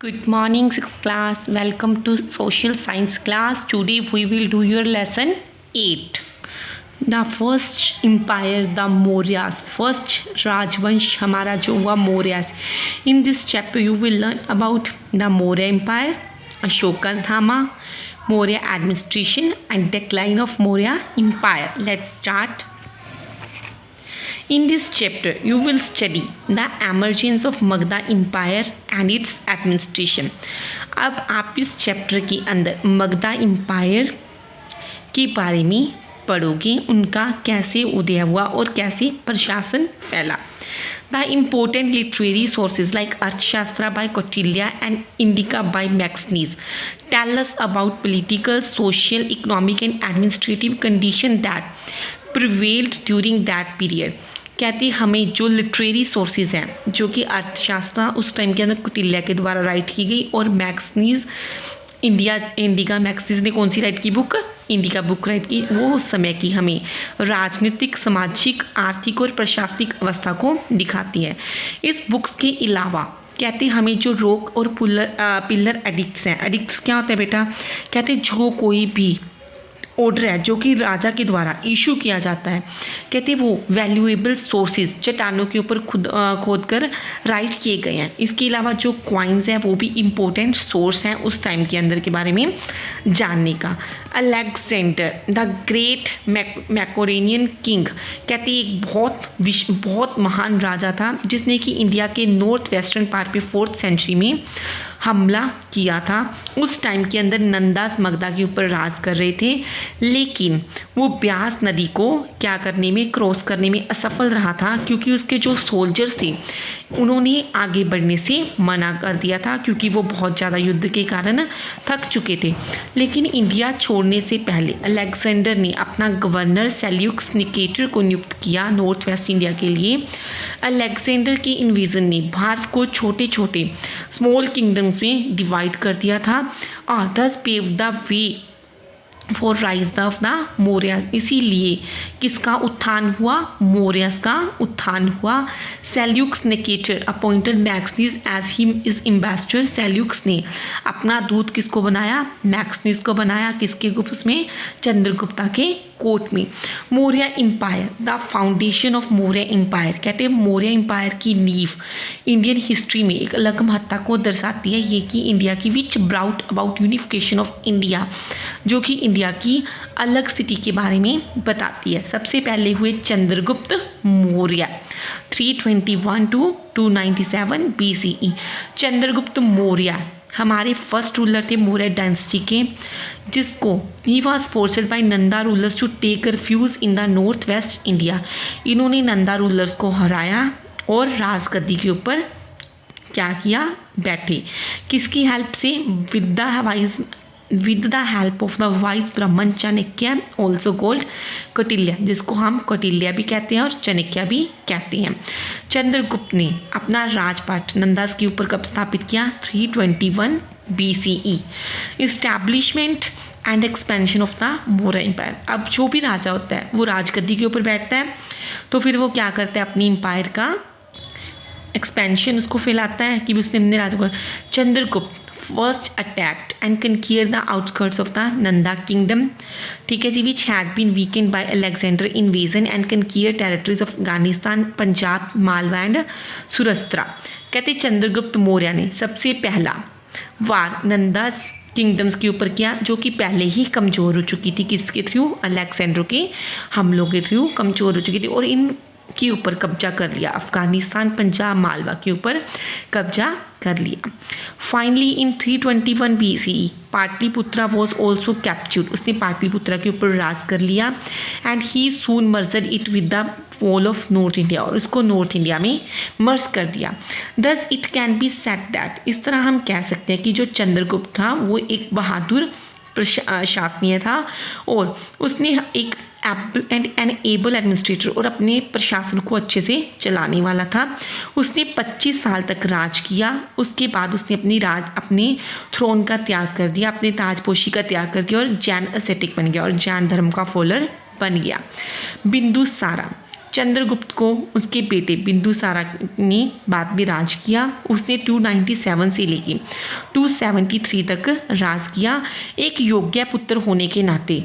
Good morning, 6th class. Welcome to social science class. Today we will do your lesson 8. The first empire, the Mauryas. First Rajvansh हमारा जो हुआ Mauryas. In this chapter you will learn about the Maurya Empire, Ashokadhama, Maurya administration and decline of Maurya Empire. Let's start. In this chapter, you will study the emergence of Magadha Empire and its administration. अब आप इस chapter के अंदर Magadha empire के बारे में पढ़ोगे, उनका कैसे उदय हुआ और कैसे प्रशासन फैला. The important literary sources like Arthashastra by Kautilya and Indica by Maxenus tell us about political, social, economic and administrative conditions that prevailed during that period. कहते हमें जो लिटरेरी सोर्सेज हैं जो कि अर्थशास्त्र उस टाइम के अंदर कौटिल्य के द्वारा राइट की गई और मैक्सनीज इंडिका मैक्सनीज ने कौन सी राइट की बुक, इंडिका बुक राइट की, वो उस समय की हमें राजनीतिक, सामाजिक, आर्थिक और प्रशासनिक अवस्था को दिखाती है. इस बुक्स के अलावा कहते हमें जो रोक और पिलर एडिक्ट्स हैं. एडिक्ट्स क्या होता है बेटा? कहते जो कोई भी ऑर्डर है जो कि राजा के द्वारा इशू किया जाता है, कहते वो वैल्यूएबल सोर्सेज चट्टानों के ऊपर खोद कर राइट किए गए हैं. इसके अलावा जो क्वाइंस हैं वो भी इम्पोर्टेंट सोर्स हैं उस टाइम के अंदर के बारे में जानने का. अलेक्जेंडर द ग्रेट मैकोरेनियन किंग कहते एक बहुत महान राजा था जिसने कि इंडिया के नॉर्थ वेस्टर्न पार्ट पे 4th सेंचुरी में हमला किया था. उस टाइम के अंदर नंदास मगधा के ऊपर राज कर रहे थे, लेकिन वो ब्यास नदी को क्या करने में, क्रॉस करने में असफल रहा था क्योंकि उसके जो सोल्जर्स थे उन्होंने आगे बढ़ने से मना कर दिया था क्योंकि वो बहुत ज़्यादा युद्ध के कारण थक चुके थे. लेकिन इंडिया छोड़ने से पहले अलेक्जेंडर ने अपना गवर्नर सेल्यूकस निकेटर को नियुक्त किया नॉर्थ वेस्ट इंडिया के लिए. अलेक्जेंडर के इन्वेजन ने भारत को छोटे छोटे स्मॉल किंगडम्स में डिवाइड कर दिया था और thus pave the way for rise of the Maurya. इसीलिए किसका उत्थान हुआ? मौर्यस का उत्थान हुआ. Seleucus Nicator appointed Megasthenes as him is ambassador. Seleucus ने अपना दूत किसको बनाया? मैक्सनीस को बनाया. किसके गुप्त में? चंद्रगुप्ता के कोर्ट में. Maurya empire the foundation of Maurya empire. कहते हैं मौर्य एम्पायर की नींव इंडियन हिस्ट्री में एक अलग महत्ता को दर्शाती है ये कि इंडिया की which brought about unification of India, जो कि इंडिया की अलग स्थिति के बारे में बताती है. सबसे पहले हुए चंद्रगुप्त मौर्य 321 to 297 BCE. चंद्रगुप्त मौर्य हमारे फर्स्ट रूलर थे मौर्य डायनेस्टी के, जिसको he was forced by Nanda rulers to take refuge in the north west India. इन्होंने नंदा रूलर्स को हराया और राजगद्दी के ऊपर क्या किया? बैठे. किसकी हेल्प से? With the help of the wise ब्राह्मण चाणक्य ऑल्सो कॉल्ड कौटिल्य, जिसको हम कौटिल्य भी कहते हैं और चाणक्य भी कहते हैं. चंद्रगुप्त ने अपना राजपाट नंदास के ऊपर कब स्थापित किया? 321 BCE. Establishment and expansion of the Maurya empire. अब जो भी राजा होता है वो राजगद्दी के ऊपर बैठता है तो फिर वो क्या करता है? अपनी एम्पायर का एक्सपेंशन उसको फैलाता है कि उसने अपने राजा को. Chandragupta first attacked and conquer the outskirts of the Nanda kingdom. ठीक है जी, which had been weakened by Alexander invasion and conquer territories of Afghanistan, Punjab, Malwa and Saurashtra. कहते चंद्रगुप्त मौर्य ने सबसे पहला वार नंदास किंगडम्स के ऊपर किया जो कि पहले ही कमज़ोर हो चुकी थी. किसके थ्रू? अलेक्जेंडर के हमलों के थ्रू कमज़ोर हो चुकी थी और इन के ऊपर कब्जा कर लिया. अफगानिस्तान, पंजाब, मालवा के ऊपर कब्जा कर लिया. Finally in 321 BCE Pataliputra was also captured. उसने पाटलिपुत्रा के ऊपर राज कर लिया and he soon merged it with the whole of north India, और इसको नॉर्थ इंडिया में मर्ज कर दिया. Thus it can be said that, इस तरह हम कह सकते हैं कि जो चंद्रगुप्त था वो एक बहादुर शासनीय था और उसने एक एंड एन एबल एडमिनिस्ट्रेटर और अपने प्रशासन को अच्छे से चलाने वाला था. उसने 25 साल तक राज किया. उसके बाद उसने अपने थ्रोन का त्याग कर दिया, अपने ताजपोशी का त्याग कर दिया और जैन एसेटिक बन गया और जैन धर्म का फॉलोअर बन गया. बिंदुसारा चंद्रगुप्त को उसके बेटे बिंदुसारा ने बाद में राज किया। उसने 297 से लेके 273 तक राज किया। एक योग्य पुत्र होने के नाते